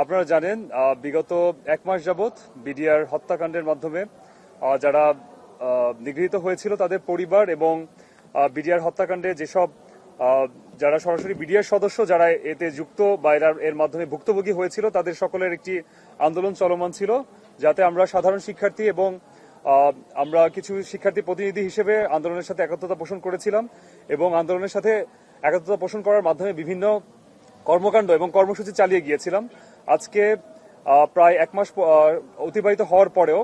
আপনারা জানেন বিগত এক মাস যাবৎ বিডিআর হত্যাকাণ্ডের মাধ্যমে যারা নিগৃহীত হয়েছিল তাদের পরিবার এবং বিডিআর হত্যাকাণ্ডে যেসব যারা সরাসরি বিডিআর সদস্য যারা এতে যুক্ত বা এর মাধ্যমে ভুক্তভোগী হয়েছিল তাদের সকলের একটি আন্দোলন চলমান ছিল, যাতে আমরা সাধারণ শিক্ষার্থী এবং আমরা কিছু শিক্ষার্থী প্রতিনিধি হিসেবে আন্দোলনের সাথে একাত্মতা পোষণ করেছিলাম এবং আন্দোলনের সাথে একাত্মতা পোষণ করার মাধ্যমে বিভিন্ন কর্মকাণ্ড এবং কর্মসূচি চালিয়ে গিয়েছিলাম। আজকে প্রায় এক মাস অতিবাহিত হওয়ার পরেও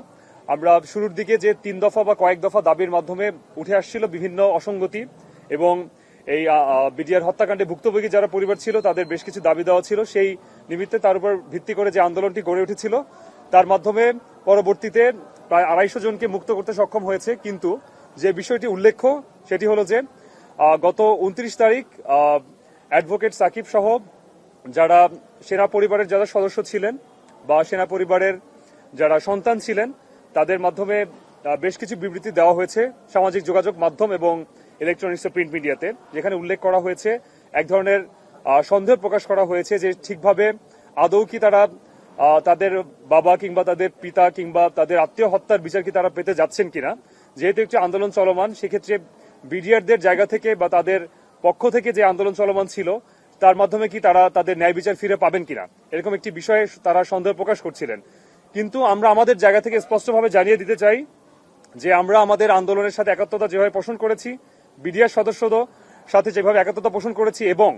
আমরা শুরুর দিকে যে 3 দফা বা কয়েক দফা দাবির মাধ্যমে উঠে আসছিল বিভিন্ন অসঙ্গতি এবং এই বিডিআর হত্যাকাণ্ডে ভুক্তভোগী যারা পরিবার ছিল তাদের বেশ কিছু দাবি দেওয়া ছিল, সেই নিমিত্তে তার উপর ভিত্তি করে যে আন্দোলনটি গড়ে উঠেছিল তার মাধ্যমে পরবর্তীতে প্রায় 250 জনকে মুক্ত করতে সক্ষম হয়েছে। কিন্তু যে বিষয়টি উল্লেখ্য সেটি হলো যে গত 29 তারিখ অ্যাডভোকেট সাকিব সহ যারা সেনা পরিবারের যারা সদস্য ছিলেন বা সেনা পরিবারের যারা সন্তান ছিলেন তাদের মাধ্যমে বেশ কিছু বিবৃতি দেওয়া হয়েছে সামাজিক যোগাযোগ মাধ্যম এবং ইলেকট্রনিক্স ও প্রিন্ট মিডিয়াতে, যেখানে উল্লেখ করা হয়েছে এক ধরনের সন্দেহ প্রকাশ করা হয়েছে যে ঠিকভাবে আদৌ কি তারা তাদের বাবা কিংবা তাদের পিতা কিংবা তাদের আত্মীয় হত্যার বিচার কি তারা পেতে যাচ্ছেন কিনা। যেহেতু একটি আন্দোলন চলমান, সেক্ষেত্রে বিডিআরদের জায়গা থেকে বা তাদের পক্ষ থেকে যে আন্দোলন চলমান ছিল তার মাধ্যমে কি তারা তাদের ন্যায় বিচার ফিরে পাবেন কিনা, এরকম একটি বিষয়ে তারা সন্দেহ প্রকাশ করছিলেন। কিন্তু আমরা আমাদের জায়গা থেকে স্পষ্টভাবে জানিয়ে দিতে চাই যে আমরা আমাদের আন্দোলনের সাথে একাত্মতা যেভাবে পোষণ করেছি, বিডিআর সদস্যদের সাথে যেভাবে একাত্মতা পোষণ করেছি এবং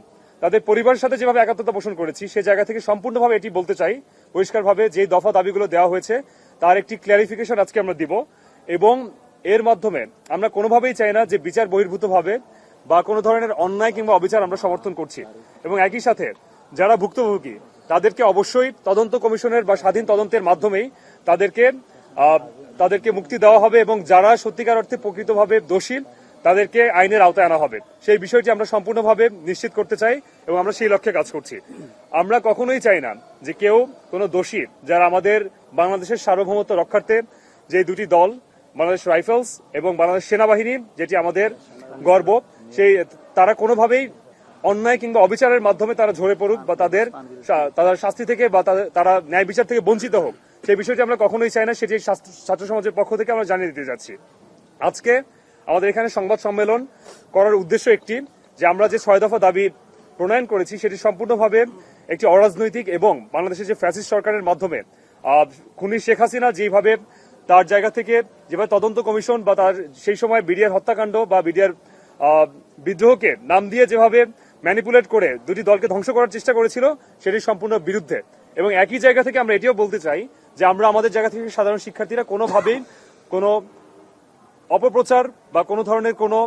তাদের পরিবারের সাথে যেভাবে একাত্মতা পোষণ করেছি, সে জায়গা থেকে সম্পূর্ণভাবে এটি বলতে চাই পরিষ্কারভাবে যে দফা দাবিগুলো দেওয়া হয়েছে তার একটি ক্ল্যারিফিকেশন আজকে আমরা দিব এবং এর মাধ্যমে আমরা কোনোভাবেই চাই না যে বিচার বহির্ভূতভাবে বা কোনো ধরনের অন্যায় কিংবা অবিচার আমরা সমর্থন করছি। এবং একই সাথে যারা ভুক্তভোগী তাদেরকে অবশ্যই তদন্ত কমিশনের বা স্বাধীন তদন্তের মাধ্যমেই তাদেরকে মুক্তি দেওয়া হবে এবং যারা সত্যিকার অর্থে প্রকৃতভাবে দোষী তাদেরকে আইনের আওতায় আনা হবে, সেই বিষয়টি আমরা সম্পূর্ণভাবে নিশ্চিত করতে চাই এবং আমরা সেই লক্ষ্যে কাজ করছি। আমরা কখনোই চাই না যে কেউ কোনো দোষী যারা আমাদের বাংলাদেশের সার্বভৌমত্ব রক্ষার্থে যে দুটি দল বাংলাদেশ রাইফেলস এবং বাংলাদেশ সেনাবাহিনী যেটি আমাদের গর্ব, সেই তারা কোনোভাবেই অন্যায় কিংবা অবিচারের মাধ্যমে তারা ঝরে পড়ুক বা তাদের শাস্তি থেকে বা তারা ন্যায় বিচার থেকে বঞ্চিত হোক, সেই বিষয়টি আমরা কখনোই চাই না। সেটি ছাত্র সমাজের পক্ষ থেকে আমরা জানিয়ে দিতে যাচ্ছি। আজকে আমাদের এখানে সংবাদ সম্মেলন করার উদ্দেশ্য একটি, যে আমরা যে 6 দফা দাবি প্রণয়ন করেছি সেটি সম্পূর্ণভাবে একটি অরাজনৈতিক এবং বাংলাদেশের যে ফ্যাসিস্ট সরকারের মাধ্যমে খুনি শেখ হাসিনা যেভাবে তার জায়গা থেকে যেভাবে তদন্ত কমিশন বা তার সেই সময় বিডিআর হত্যাকাণ্ড বা বিডিআর বিদ্রোহকে নাম দিয়ে যেভাবে ম্যানিপুলেট করে দুটি দলকে ধ্বংস করার চেষ্টা করেছিল, সেটির সম্পূর্ণ বিরুদ্ধে। এবং একই জায়গা থেকে আমরা এটিও বলতে চাই যে আমরা আমাদের জায়গা থেকে সাধারণ শিক্ষার্থীরা কোনোভাবেই কোনো অপপ্রচার বা কোনো ধরনের কোনো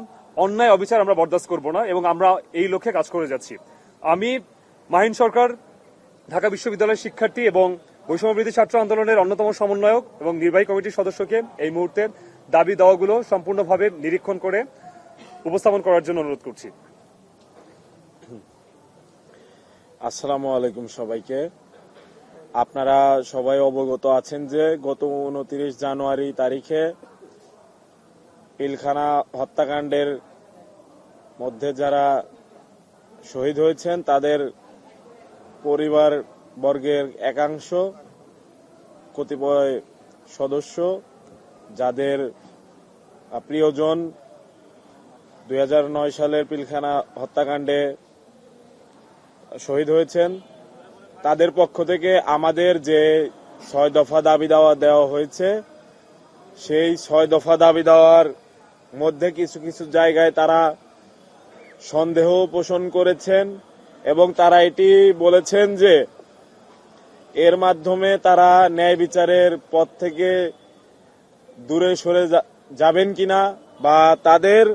অন্যায় অবিচার আমরা বরদাস্ত করব না এবং আমরা এই লক্ষ্যে কাজ করে যাচ্ছি। আমি মাহিন সরকার, ঢাকা বিশ্ববিদ্যালয়ের শিক্ষার্থী এবং বৈষম্যবিরোধী ছাত্র আন্দোলনের অন্যতম সমন্বয়ক এবং নির্বাহী কমিটির সদস্যকে এই মুহূর্তে দাবি দেওয়াগুলো সম্পূর্ণভাবে নিরীক্ষণ করে উপস্থাপন করার জন্য অনুরোধ করছি। আসসালামু আলাইকুম সবাইকে। আপনারা সবাই অবগত আছেন যে গত 29 জানুয়ারি তারিখে পিলখানা হত্যাকাণ্ডের মধ্যে যারা শহীদ হয়েছেন তাদের পরিবার বর্গের একাংশ কতিপয় সদস্য যাদের প্রিয়জন 2009 সালের পিলখানা হত্যাকাণ্ডে শহীদ হয়েছেন, তাদের পক্ষ থেকে আমাদের যে 6 দফা দাবি দেওয়া হয়েছে, সেই 6 দফা দাবি দেওয়ার মধ্যে কিছু কিছু জায়গায় তারা সন্দেহ পোষণ করেছেন এবং তারা এটি বলেছেন যে এর মাধ্যমে তারা ন্যায় বিচারের পথ থেকে দূরে সরে যাবেন কিনা বা তাদের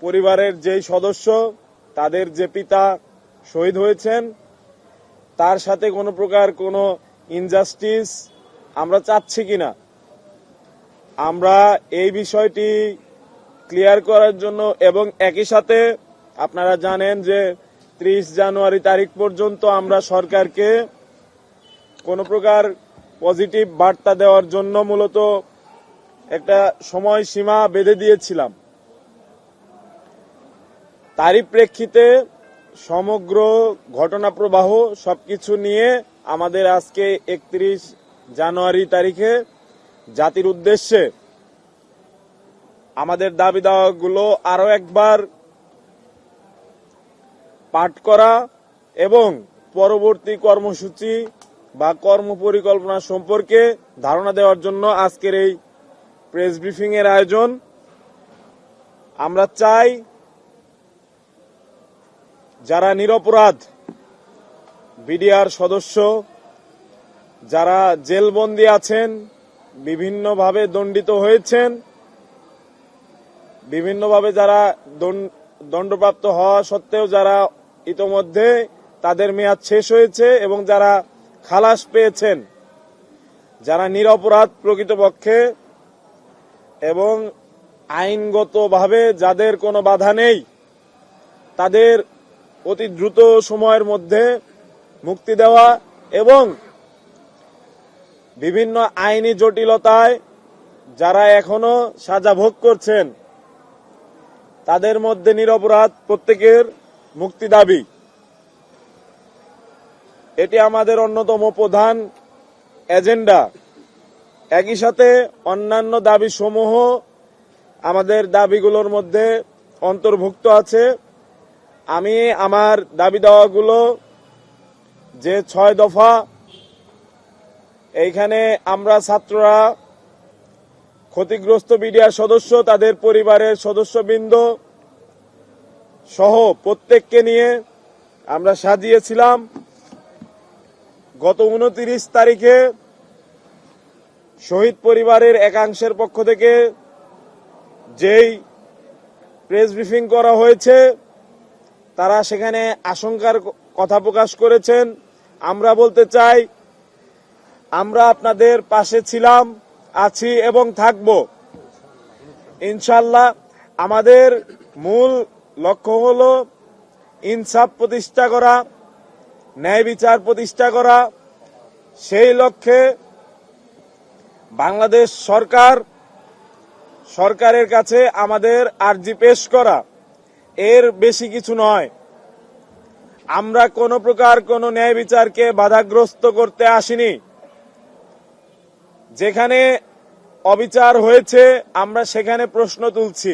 পরিবারের যেই সদস্য তাদের যে পিতা শহীদ হয়েছেন তার সাথে কোনো প্রকার কোনো ইনজাস্টিস আমরা চাচ্ছি কিনা। আমরা এই বিষয়টি ক্লিয়ার করার জন্য এবং একই সাথে আপনারা জানেন যে 30 জানুয়ারি তারিখ পর্যন্ত আমরা সরকারকে কোনো প্রকার পজিটিভ বার্তা দেওয়ার জন্য মূলত একটা সময়সীমা বেঁধে দিয়েছিলাম। তারই প্রেক্ষিতে সমগ্র ঘটনা প্রবাহ সবকিছু নিয়ে আমাদের আজকে 31 জানুয়ারি তারিখে জাতির উদ্দেশ্যে আমাদের দাবি দাওয়াগুলো আরো একবার পাঠ করা এবং পরবর্তী কর্মসূচি বা কর্মপরিকল্পনা সম্পর্কে ধারণা দেওয়ার জন্য আজকের এই প্রেস ব্রিফিং এর আয়োজন। আমরা চাই যারা নিরপরাধ বিডিআর সদস্য, যারা জেলবন্দী আছেন, বিভিন্নভাবে দণ্ডিত হয়েছেন, বিভিন্নভাবে যারা দণ্ডপ্রাপ্ত হওয়া সত্ত্বেও যারা ইতোমধ্যে তাদের মেয়াদ শেষ হয়েছে এবং যারা খালাস পেয়েছেন, যারা নিরপরাধ প্রকৃতপক্ষে এবং আইনগতভাবে যাদের কোনো বাধা নেই, তাদের অতি দ্রুত সময়ের মধ্যে মুক্তি দেওয়া এবং বিভিন্ন আইনি জটিলতায় যারা এখনো সাজা ভোগ করছেন তাদের মধ্যে নিরপরাধ প্রত্যেকের মুক্তি দাবি। এটি আমাদের অন্যতম প্রধান এজেন্ডা। একই সাথে অন্যান্য দাবি সমূহ আমাদের দাবিগুলোর মধ্যে অন্তর্ভুক্ত আছে। আমি আমার দাবি দাওয়াগুলো যে 6 দফা, এইখানে আমরা ছাত্ররা, ক্ষতিগ্রস্ত বিডিআর সদস্য, তাদের পরিবারের সদস্যবৃন্দ সহ প্রত্যেককে নিয়ে আমরা সাজিয়েছিলাম। গত 29 তারিখে শহীদ পরিবারের একাংশের পক্ষ থেকে যেই প্রেস ব্রিফিং করা হয়েছে, তারা সেখানে আশঙ্কার কথা প্রকাশ করেছেন। আমরা বলতে চাই, আমরা আপনাদের পাশে ছিলাম, আছি এবং থাকব ইনশাআল্লাহ। আমাদের মূল লক্ষ্য হলো ইনসাফ প্রতিষ্ঠা করা, ন্যায় বিচার প্রতিষ্ঠা করা। সেই লক্ষ্যে বাংলাদেশ সরকারের কাছে আমাদের আর্জি পেশ করা, এর বেশি কিছু নয়। আমরা কোনো প্রকার কোনো ন্যায় বিচারকে বাধাগ্রস্ত করতে আসিনি। যেখানে অবিচার হয়েছে আমরা সেখানে প্রশ্ন তুলছি।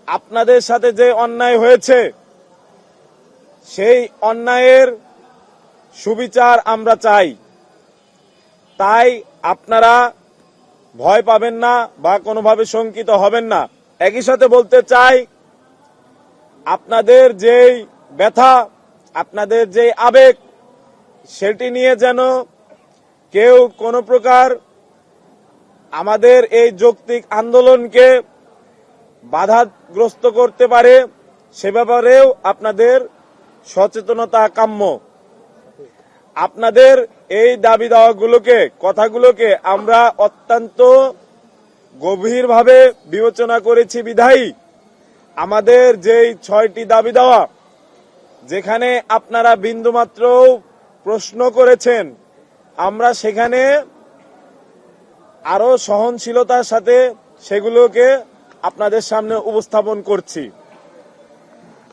আপনাদের সাথে যে অন্যায় হয়েছে সেই অন্যায়ের সুবিচার আমরা চাই। তাই আপনারা ভয় পাবেন না বা কোনোভাবে শঙ্কিত হবেন না। একই সাথে বলতে চাই, আপনাদের যেই ব্যথা, আপনাদের যেই আবেগ, সেটি নিয়ে যেন কেউ কোনো প্রকার আমাদের এই যৌক্তিক আন্দোলনকে বাধাগ্রস্ত করতে পারে, সে ব্যাপারেও আপনাদের সচেতনতা কাম্য। আপনাদের এই দাবি দাওয়াগুলোকে, কথাগুলোকে আমরা অত্যন্ত গভীরভাবে বিবেচনা করেছি বিধায়ী আমাদের যেই 6টি দাবি দেওয়া, যেখানে আপনারা বিন্দুমাত্র প্রশ্ন করেছেন, আমরা সেখানে আরো সহনশীলতার সাথে সেগুলোকে আপনাদের সামনে উপস্থাপন করছি।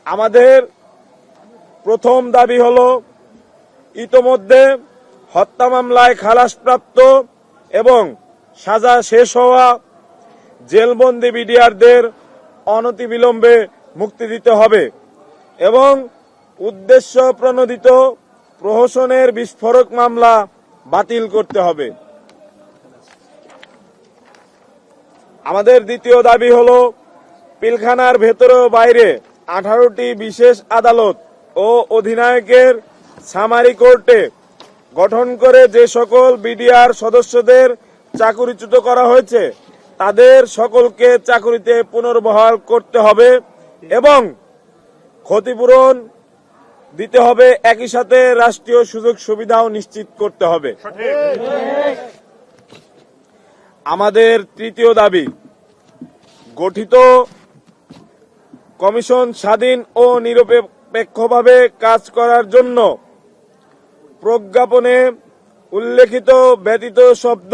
আমাদের প্রথম দাবি হলো, ইতোমধ্যে হত্যা মামলায় খালাসপ্রাপ্ত এবং সাজা শেষ হওয়া জেলবন্দি বিডিআরদের অনতিবিলম্বে মুক্তি দিতে হবে এবং উদ্দেশ্য প্রণোদিত প্রহসনের বিস্ফোরক মামলা বাতিল করতে হবে। আমাদের দ্বিতীয় দাবি হলো, পিলখানার ভেতরে ও বাইরে 18টি বিশেষ আদালত ও অধিনায়কের সামারি কোর্টে গঠন করে যে সকল বিডিআর সদস্যদের চাকরিচ্যুত করা হয়েছে তাদের সকলকে চাকরিতে পুনর্বহাল করতে হবে এবং ক্ষতিপূরণ দিতে হবে। একই সাথে রাষ্ট্রীয় সুযোগ সুবিধাও নিশ্চিত করতে হবে। আমাদের তৃতীয় দাবি, গঠিত কমিশন স্বাধীন ও নিরপেক্ষভাবে কাজ করার জন্য প্রজ্ঞাপনে উল্লেখিত ব্যতীত শব্দ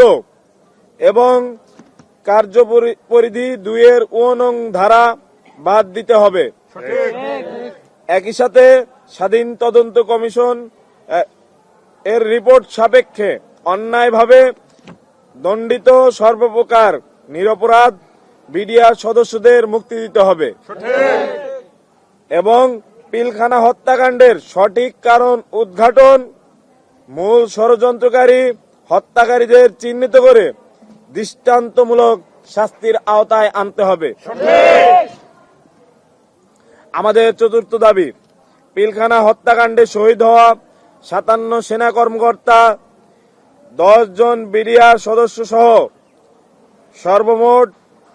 এবং কার্যপরিধি 2-এর 2 নং ধারা বাদ দিতে হবে। একই সাথে স্বাধীন তদন্ত কমিশন এর রিপোর্ট সাপেক্ষে অন্যায়ভাবে দণ্ডিত সর্বপ্রকার নিরপরাধ বিডিআর সদস্যদের মুক্তি দিতে হবে এবং পিলখানা হত্যাকাণ্ডের সঠিক কারণ উদ্ঘাটন, মূল ষড়যন্ত্রকারী হত্যাকারীদের চিহ্নিত করে দৃষ্টান্তমূলক শাস্তির আওতায় আনতে হবে। আমাদের চতুর্থ দাবি, পিলখানা হত্যাকাণ্ডে শহীদ হওয়া 57 সেনা কর্মকর্তা, 10 জন বিডিআর সদস্য সহ সর্বমোট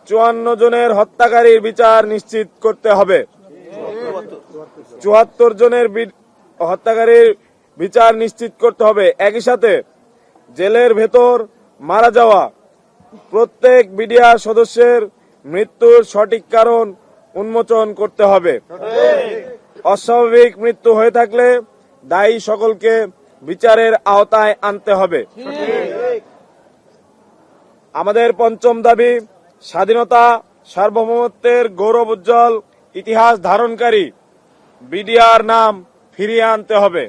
54 জনের হত্যাকারীর বিচার নিশ্চিত করতে হবে। 74 জনের হত্যাকারীর বিচার নিশ্চিত করতে হবে। একই সাথে জেলের ভেতর মারা যাওয়া প্রত্যেক বিডিআর সদস্যের মৃত্যুর সঠিক কারণ উন্মোচন করতে হবে। অস্বাভাবিক মৃত্যু হয়ে থাকলে দায়ী সকলকে বিচারের আওতায় আনতে হবে। আমাদের পঞ্চম দাবি, স্বাধীনতা সার্বভৌমত্বের গৌরব উজ্জ্বল ইতিহাস ধারণকারী বিডিআর নাম ফিরিয়ে আনতে হবে।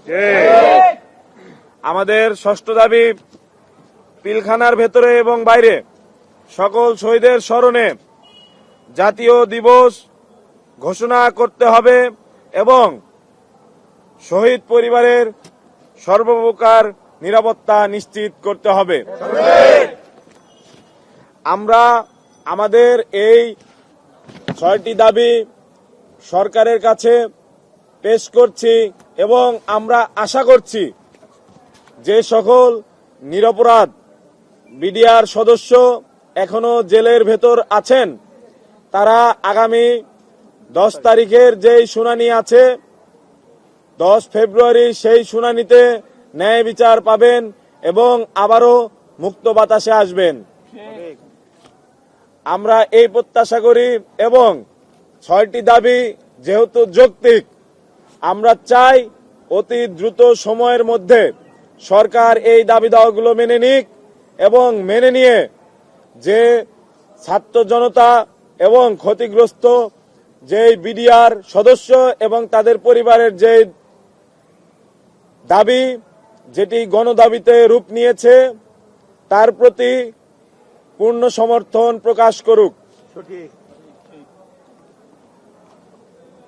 আমাদের ষষ্ঠ দাবি, পিলখানার ভেতরে এবং বাইরে সকল শহীদের স্মরণে জাতীয় দিবস ঘোষণা করতে হবে এবং শহীদ পরিবারের সর্বপ্রকার নিরাপত্তা নিশ্চিত করতে হবে। আমরা আমাদের এই 6টি দাবি সরকারের কাছে পেশ করছি এবং আমরা আশা করছি যে সকল নিরপরাধ বিডিআর সদস্য এখনো জেলের ভেতর আছেন তারা আগামী 10 তারিখের যেই শুনানি আছে 10 ফেব্রুয়ারি সেই শুনানিতে ন্যায় বিচার পাবেন এবং আবারও মুক্ত বাতাসে আসবেন। আমরা এই প্রত্যাশা করি এবং 6টি দাবি যেহেতু যৌক্তিক, আমরা চাই অতি দ্রুত সময়ের মধ্যে সরকার এই দাবি দাওয়াগুলো মেনে নিক এবং মেনে নিয়ে যে ছাত্র জনতা এবং ক্ষতিগ্রস্ত যে বিডিআর সদস্য এবং তাদের পরিবারের যে দাবি যেটি গণদাবিতে রূপ নিয়েছে তার প্রতি পূর্ণ সমর্থন প্রকাশ করুক।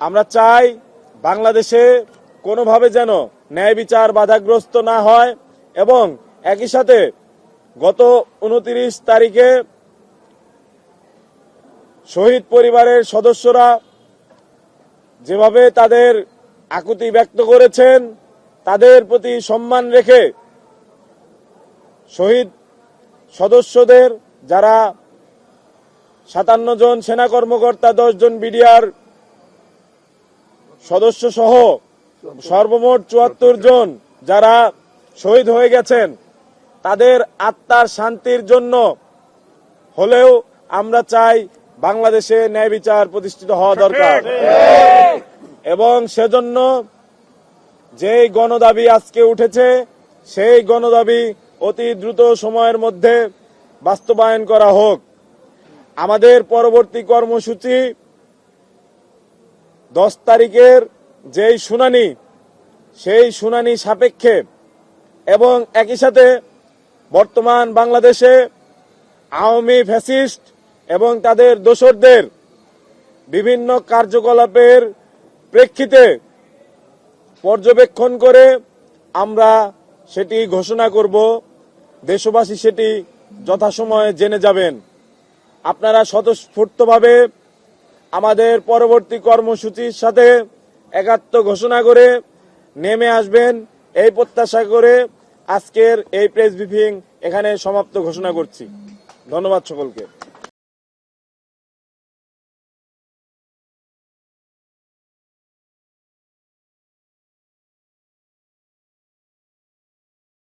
আমরা চাই বাংলাদেশে কোনোভাবে যেন ন্যায় বিচার বাধাগ্রস্ত না হয় এবং একই সাথে গত 29 তারিখে শহীদ পরিবারের সদস্যরা যেভাবে তাদের আকুতি ব্যক্ত করেছেন তাদের প্রতি সম্মান রেখে শহীদ সদস্যদের যারা 57 জন সেনা কর্মকর্তা, 10 জন বিডিআর সদস্য সহ সর্বমোট 74 জন যারা শহীদ হয়ে গেছেন তাদের আত্মার শান্তির জন্য হলেও আমরা চাই বাংলাদেশে ন্যায় বিচার প্রতিষ্ঠিত হওয়া দরকার এবং সেজন্য যেই গণদাবি আজকে উঠেছে সেই গণদাবি অতি দ্রুত সময়ের মধ্যে বাস্তবায়ন করা হোক। আমাদের পরবর্তী কর্মসূচি 10 তারিখের যেই শুনানি সেই শুনানি সাপেক্ষে এবং একই সাথে বর্তমান বাংলাদেশে আওয়ামী ফ্যাসিস্ট এবং তাদের দোসরদের বিভিন্ন কার্যকলাপের প্রেক্ষিতে পর্যবেক্ষণ করে আমরা সেটি ঘোষণা করব। দেশবাসী সেটি যথাসময়ে জেনে যাবেন। আপনারা স্বতঃস্ফূর্তভাবে আমাদের পরবর্তী কর্মসূচির সাথে একাত্ম ঘোষণা করে নেমে আসবেন এই প্রত্যাশা করে আজকের এই প্রেস ব্রিফিং এখানে সমাপ্ত ঘোষণা করছি। ধন্যবাদ সকলকে।